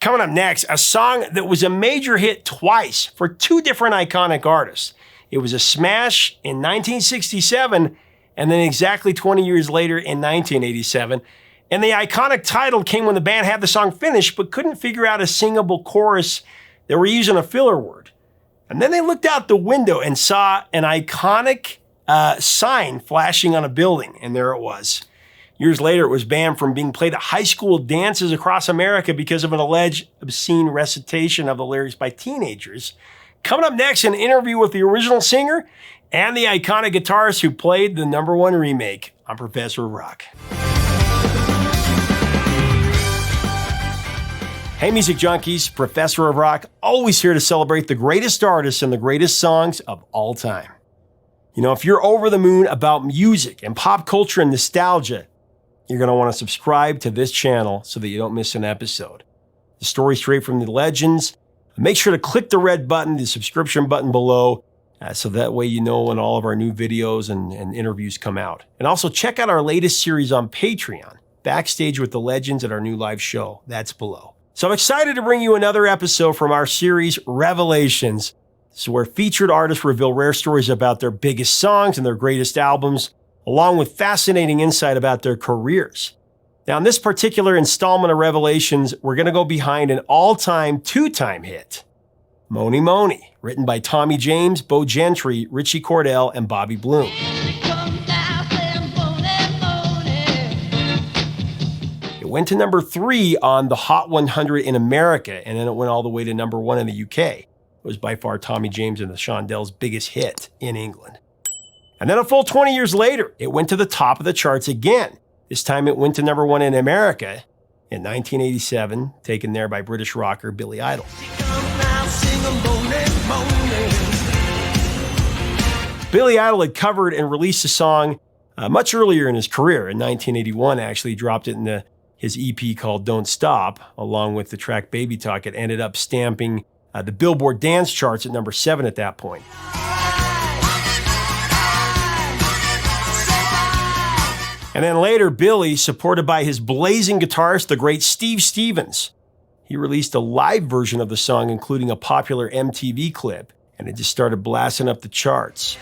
Coming up next, a song that was a major hit twice for two different iconic artists. It was a smash in 1967, and then exactly 20 years later in 1987. And the iconic title came when the band had the song finished, but couldn't figure out a singable chorus. They were using a filler word. And then they looked out the window and saw an iconic sign flashing on a building, and there it was. Years later, it was banned from being played at high school dances across America because of an alleged obscene recitation of the lyrics by teenagers. Coming up next, an interview with the original singer and the iconic guitarist who played the #1 remake. I'm Professor of Rock. Hey, music junkies, Professor of Rock, always here to celebrate the greatest artists and the greatest songs of all time. You know, if you're over the moon about music and pop culture and nostalgia, you're going to want to subscribe to this channel so that you don't miss an episode. The story straight from the legends. Make sure to click the red button, the subscription button below, so that way you know when all of our new videos and interviews come out. And also check out our latest series on Patreon, Backstage with the Legends, at our new live show. That's below. So I'm excited to bring you another episode from our series, Revelations. This is where featured artists reveal rare stories about their biggest songs and their greatest albums, along with fascinating insight about their careers. Now, in this particular installment of Revelations, we're going to go behind an all-time two-time hit, Mony Mony, written by Tommy James, Bo Gentry, Richie Cordell, and Bobby Bloom. It went to number 3 on the Hot 100 in America, and then it went all the way to number 1 in the UK. It was by far Tommy James and the Shondells' biggest hit in England. And then a full 20 years later, it went to the top of the charts again. This time it went to number 1 in America in 1987, taken there by British rocker Billy Idol. Billy Idol had covered and released the song much earlier in his career. In 1981, actually, he dropped it in his EP called Don't Stop, along with the track Baby Talk. It ended up stamping the Billboard dance charts at number 7 at that point. And then later, Billy, supported by his blazing guitarist, the great Steve Stevens, he released a live version of the song, including a popular MTV clip, and it just started blasting up the charts.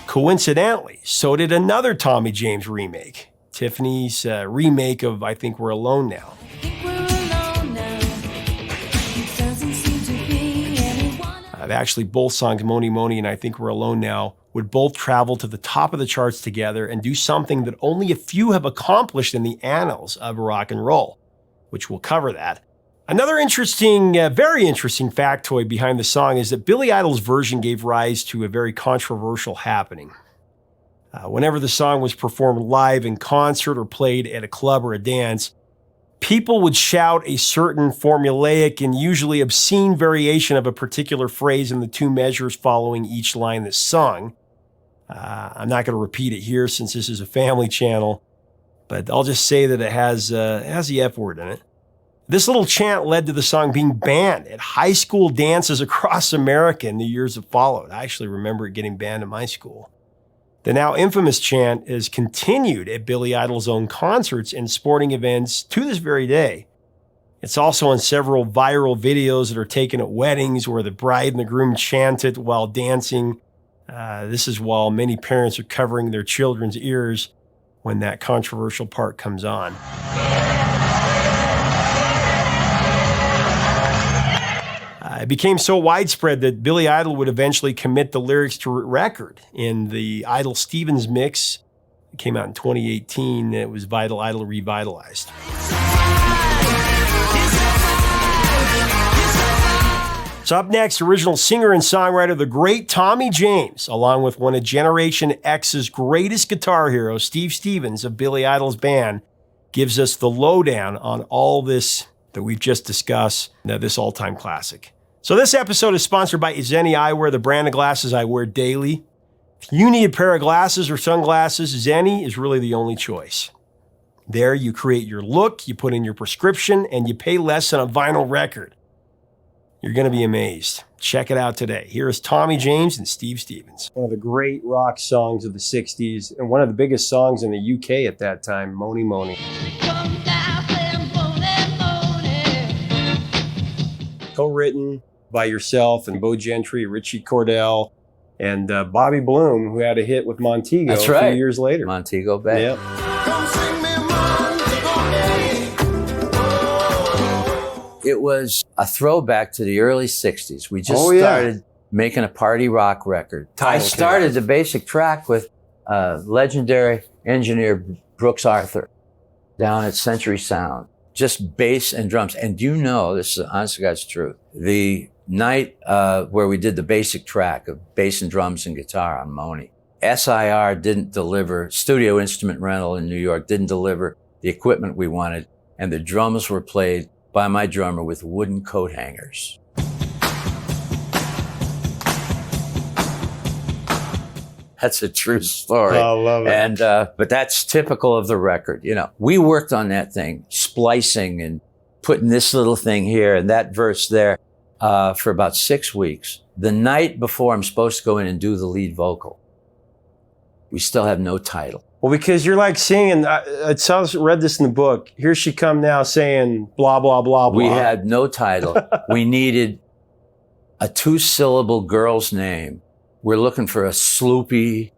Coincidentally, so did another Tommy James remake, Tiffany's remake of I Think We're Alone Now. Actually, both songs, Mony Mony and I Think We're Alone Now, would both travel to the top of the charts together and do something that only a few have accomplished in the annals of rock and roll, which we'll cover that. Another interesting, very interesting factoid behind the song is that Billy Idol's version gave rise to a very controversial happening. Whenever the song was performed live in concert or played at a club or a dance, people would shout a certain formulaic and usually obscene variation of a particular phrase in the 2 measures following each line that's sung. I'm not going to repeat it here since this is a family channel, but I'll just say that it has the F word in it. This little chant led to the song being banned at high school dances across America in the years that followed. I actually remember it getting banned at my school. The now infamous chant is continued at Billy Idol's own concerts and sporting events to this very day. It's also on several viral videos that are taken at weddings where the bride and the groom chant it while dancing. This is while many parents are covering their children's ears when that controversial part comes on. It became so widespread that Billy Idol would eventually commit the lyrics to record in the Idol Stevens mix. It came out in 2018. It was Vital Idol Revitalized. So up next, original singer and songwriter, the great Tommy James, along with one of Generation X's greatest guitar heroes, Steve Stevens of Billy Idol's band, gives us the lowdown on all this that we've just discussed, this all-time classic. So this episode is sponsored by Zenni Eyewear, the brand of glasses I wear daily. If you need a pair of glasses or sunglasses, Zenni is really the only choice. There you create your look, you put in your prescription, and you pay less than a vinyl record. You're going to be amazed. Check it out today. Here is Tommy James and Steve Stevens. One of the great rock songs of the 60s and one of the biggest songs in the UK at that time, Mony Mony. Co-written by yourself and Bo Gentry, Richie Cordell, and Bobby Bloom, who had a hit with Montego a few years later. Montego Bay. Yep. It was a throwback to the early 60s. We just started making a party rock record. I started the basic track with legendary engineer Brooks Arthur down at Century Sound. Just bass and drums. And do you know, this is honest to God's truth, the night where we did the basic track of bass and drums and guitar on Mony, SIR didn't deliver, Studio Instrument Rental in New York didn't deliver the equipment we wanted, and the drums were played by my drummer with wooden coat hangers. That's a true story. I love it. And, but that's typical of the record. You know, we worked on that thing, splicing and putting this little thing here and that verse there, for about 6 weeks. The night before I'm supposed to go in and do the lead vocal, we still have no title. Well, because you're like singing, I read this in the book, here she come now saying blah, blah, blah, blah. We had no title. We needed a 2-syllable girl's name. We're looking for a Sloopy,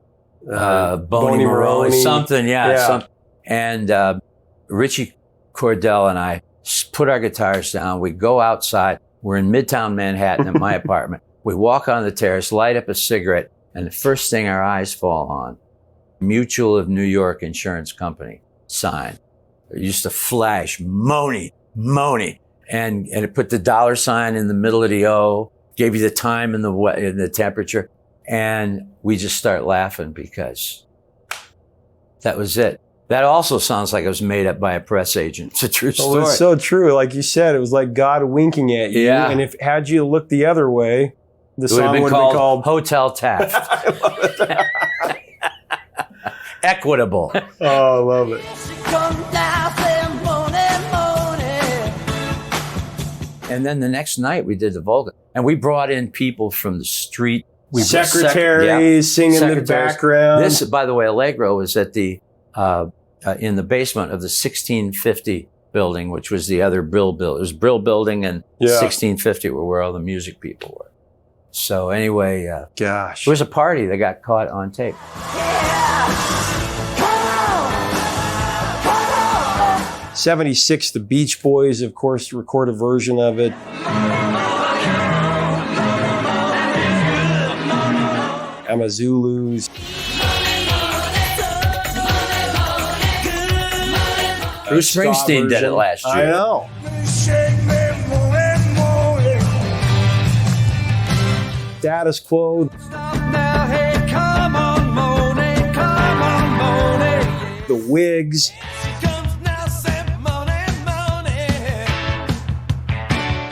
Mony Mony, something, And Richie Cordell and I put our guitars down. We go outside. We're in Midtown Manhattan at my apartment. We walk on the terrace, light up a cigarette, and the first thing our eyes fall on, Mutual of New York Insurance Company sign. It used to flash, Mony, Mony. And it put the $ in the middle of the O, gave you the time and the temperature. And we just start laughing because that was it. That also sounds like it was made up by a press agent. It's a true story. Well, it's so true. Like you said, it was like God winking at you. Yeah. And if had you looked the other way, the song would have been called Hotel Taft. I love it. Equitable. Oh, I love it. And then the next night we did the vocal. And we brought in people from the street. Secretaries singing in the background. This, by the way, Allegro was at the in the basement of the 1650 building, which was the other Brill building. It was Brill building and 1650 were where all the music people were. So anyway, gosh, it was a party that got caught on tape. 76, the Beach Boys, of course, record a version of it. Amazulus. Bruce Springsteen did it last year. I know. Status Quo. The Wigs.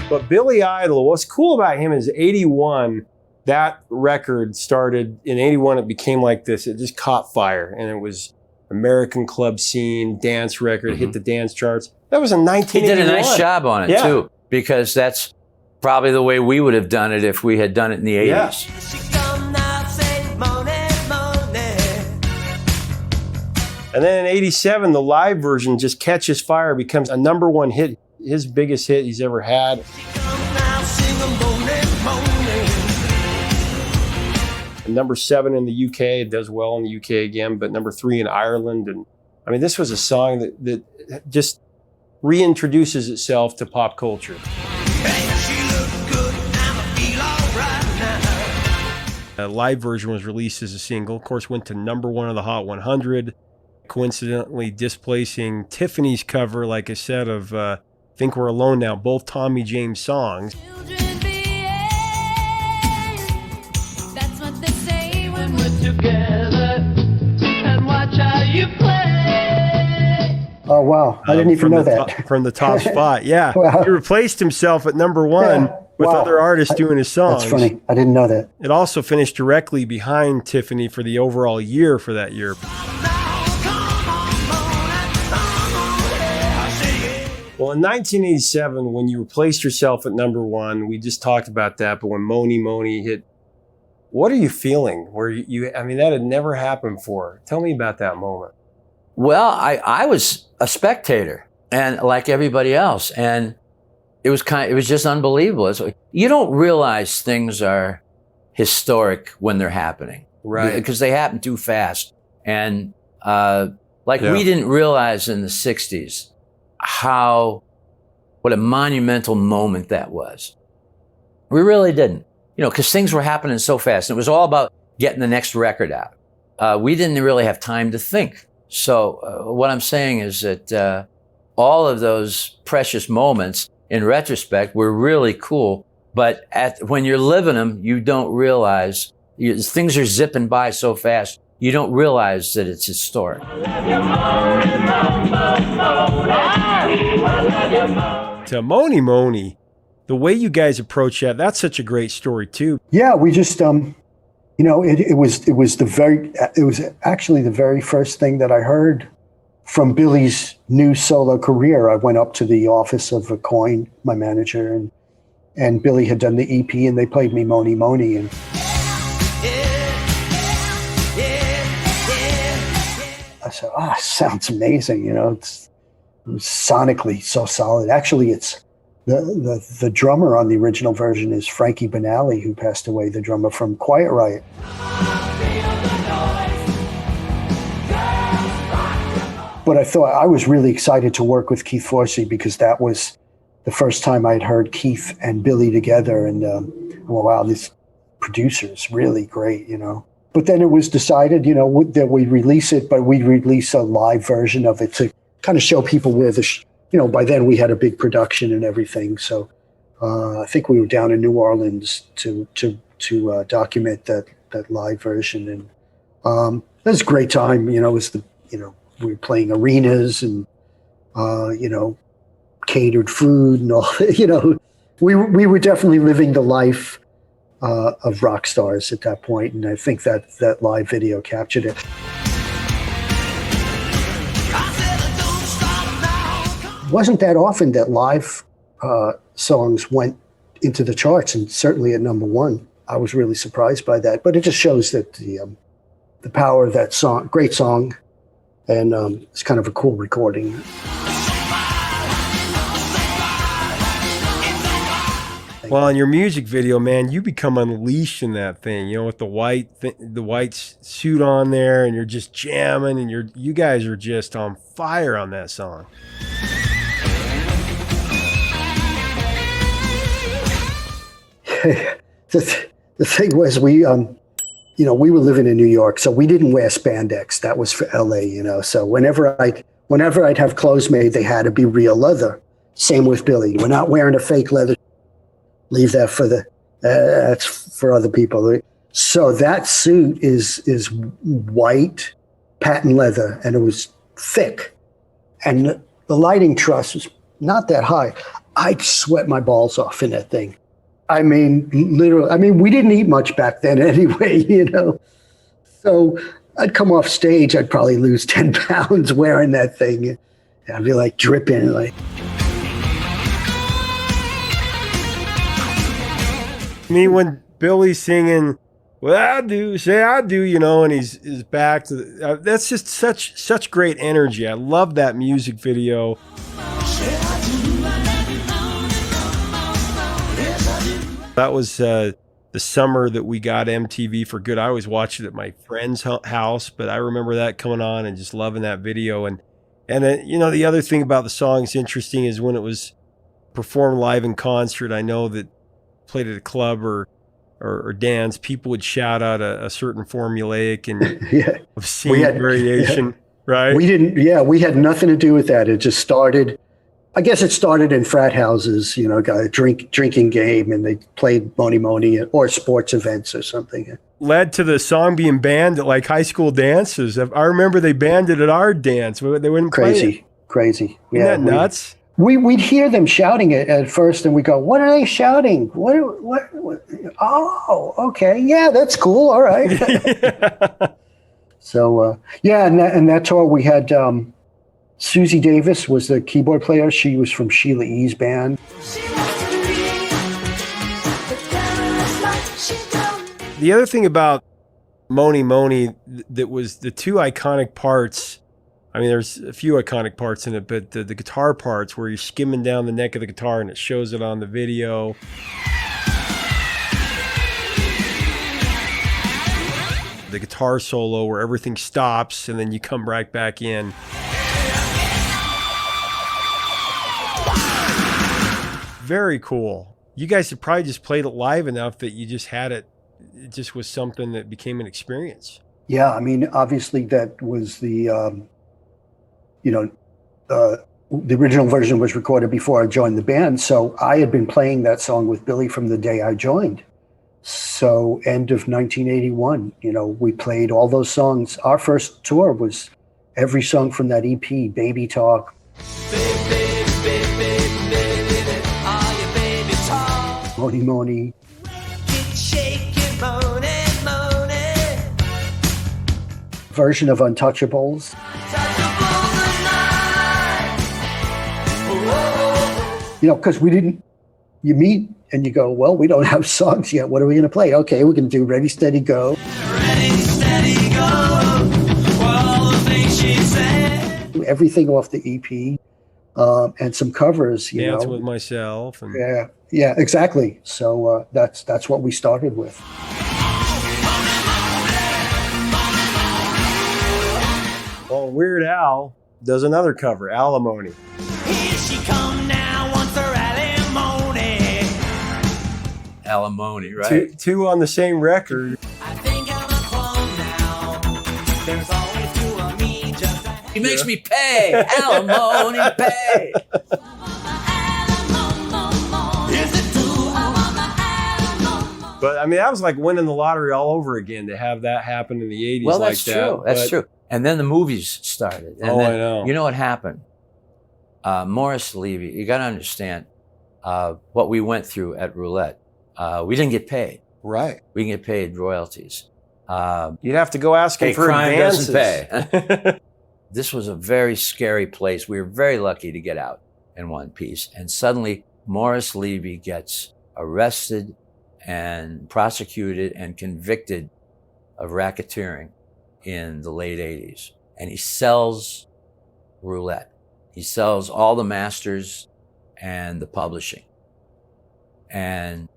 But Billy Idol, what's cool about him is 81, that record started, in 81 it became like this, it just caught fire, and it was American club scene, dance record, hit the dance charts. That was in 1981. He did a nice job on it too, because that's probably the way we would have done it if we had done it in the 80s. And then in 87, the live version just catches fire, becomes a #1 hit, his biggest hit he's ever had. And #7 in the UK, it does well in the UK again, but #3 in Ireland. And I mean, this was a song that just reintroduces itself to pop culture. A live version was released as a single, of course, went to #1 on the Hot 100, coincidentally displacing Tiffany's cover, like I said, of Think We're Alone Now, both Tommy James songs. Oh, wow. I didn't even know that. From the top spot, yeah. Wow. He replaced himself at #1 with other artists doing his songs. That's funny. I didn't know that. It also finished directly behind Tiffany for the overall year for that year. Well, in 1987, when you replaced yourself at #1, we just talked about that, but when Mony Mony hit, what are you feeling? I mean, that had never happened before. Tell me about that moment. Well, I was a spectator, and like everybody else, and it was just unbelievable. You don't realize things are historic when they're happening, right? Because they happen too fast. And we didn't realize in the 60s what a monumental moment that was. We really didn't, because things were happening so fast. And it was all about getting the next record out. We didn't really have time to think. So what I'm saying is that all of those precious moments, in retrospect, were really cool. But when you're living them, you don't realize things are zipping by so fast. You don't realize that it's historic. To Mony Mony, the way you guys approach that's such a great story too. Yeah, we just it was actually the very first thing that I heard from Billy's new solo career. I went up to the office of Coin, my manager, and Billy had done the EP, and they played me Mony Mony, and I said, sounds amazing. It was sonically so solid. Actually, it's the drummer on the original version is Frankie Benally, who passed away, the drummer from Quiet Riot. But I was really excited to work with Keith Forsey because that was the first time I'd heard Keith and Billy together, and wow, this producer's really great, But then it was decided, that we'd release it, but we'd release a live version of it to kind of show people where by then we had a big production and everything. So I think we were down in New Orleans to document that live version, and it was a great time. It was we were playing arenas and catered food and all. We were definitely living the life of rock stars at that point, and I think that live video captured it. It wasn't that often that live songs went into the charts, and certainly at #1. I was really surprised by that, but it just shows that the power of that song. Great song, and it's kind of a cool recording. Well, in your music video, man, you become unleashed in that thing, with the white suit on there, and you're just jamming, and you guys are just on fire on that song. The thing was, we were living in New York, so we didn't wear spandex. That was for LA, So whenever I'd have clothes made, they had to be real leather. Same with Billy. We're not wearing a fake leather. Leave that for that's for other people. So that suit is white patent leather, and it was thick, and the lighting truss was not that high. I'd sweat my balls off in that thing. I mean, literally. I mean, we didn't eat much back then anyway, So I'd come off stage, I'd probably lose 10 pounds wearing that thing. I'd be like dripping, like. I mean, when Billy's singing, "Well, I do, say I do," and he's back to that's just such great energy. I love that music video. That was the summer that we got MTV for good. I always watched it at my friend's house, but I remember that coming on and just loving that video. And the other thing about the song is interesting is when it was performed live in concert, I know that played at a club or dance, people would shout out a certain formulaic and obscene variation, right? We had nothing to do with that. It just started, I guess it started in frat houses, got a drinking game, and they played Mony Mony or sports events or something. Led to the song being banned at like high school dances. I remember they banned it at our dance. They wouldn't play it. Crazy. Isn't that nuts? We'd hear them shouting it at first, and we go, "What are they shouting? What? Oh, okay, yeah, that's cool. All right." So, and that tour we had Susie Davis was the keyboard player. She was from Sheila E.'s band. The other thing about Mony Mony that was the two iconic parts. I mean, there's a few iconic parts in it, but the guitar parts where you're skimming down the neck of the guitar and it shows it on the video. The guitar solo where everything stops and then you come right back in. Very cool. You guys have probably just played it live enough that you just had it. It just was something that became an experience. Yeah, I mean, obviously that was the original version was recorded before I joined the band. So I had been playing that song with Billy from the day I joined. So end of 1981, we played all those songs. Our first tour was every song from that EP, Baby Talk. Mony Mony. Version of Untouchables. Because you meet and you go, well, we don't have songs yet. What are we going to play? Okay, we're going to do Ready, Steady, Go. Ready, steady, go. All the things she said. Everything off the EP and some covers, Dance with Myself. And... Yeah, exactly. So that's what we started with. Well, Weird Al does another cover, Alimony. Here she come now, wants her alimony. Alimony, right? Two on the same record. I think I'm a clone now. There's always two of me, just a He makes me pay. Alimony, pay. But I mean, that was like winning the lottery all over again to have that happen in the 80s. Well, like that's that. true. That's true. And then the movies started. And then, I know. You know what happened? Morris Levy, you got to understand what we went through at Roulette. We didn't get paid. Right. We didn't get paid royalties. You'd have to go asking for crime advances. doesn't pay. This was a very scary place. We were very lucky to get out in one piece. And suddenly, Morris Levy gets arrested and prosecuted and convicted of racketeering in the late 80s. And he sells Roulette. He sells all the masters and the publishing and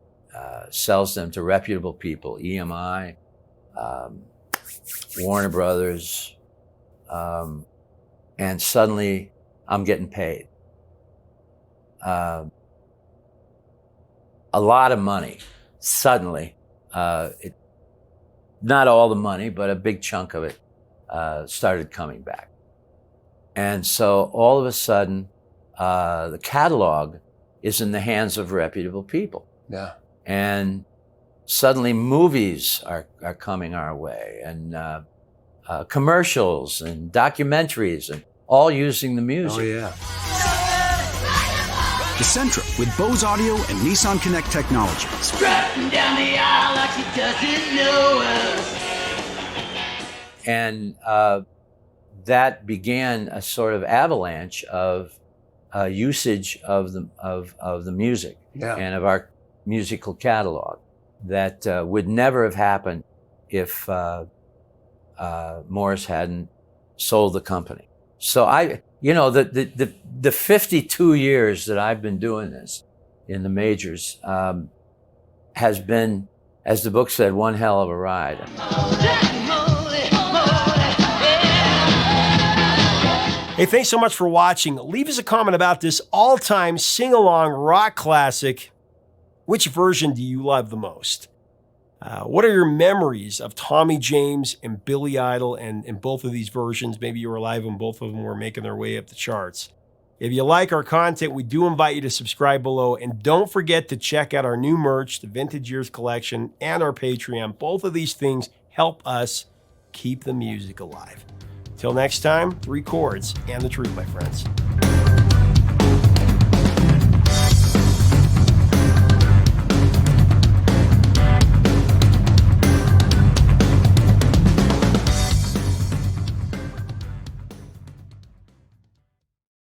sells them to reputable people, EMI, Warner Brothers, and suddenly I'm getting paid. A lot of money. Suddenly, not all the money, but a big chunk of it started coming back. And so all of a sudden, the catalog is in the hands of reputable people. Yeah. And suddenly movies are coming our way, and commercials and documentaries, and all using the music. Oh, yeah. The Sentra with Bose Audio and Nissan Connect technology. strutting down the aisle like she doesn't know us. And that began a sort of avalanche of usage of the music and of our musical catalog that would never have happened if Morris hadn't sold the company. So the 52 years that I've been doing this in the majors has been, as the book said, one hell of a ride. Hey, thanks so much for watching. Leave us a comment about this all-time sing-along rock classic. Which version do you love the most? What are your memories of Tommy James and Billy Idol and in both of these versions? Maybe you were live when both of them were making their way up the charts. If you like our content, we do invite you to subscribe below. And don't forget to check out our new merch, the Vintage Years Collection, and our Patreon. Both of these things help us keep the music alive. Till next time, 3 chords and the truth, my friends.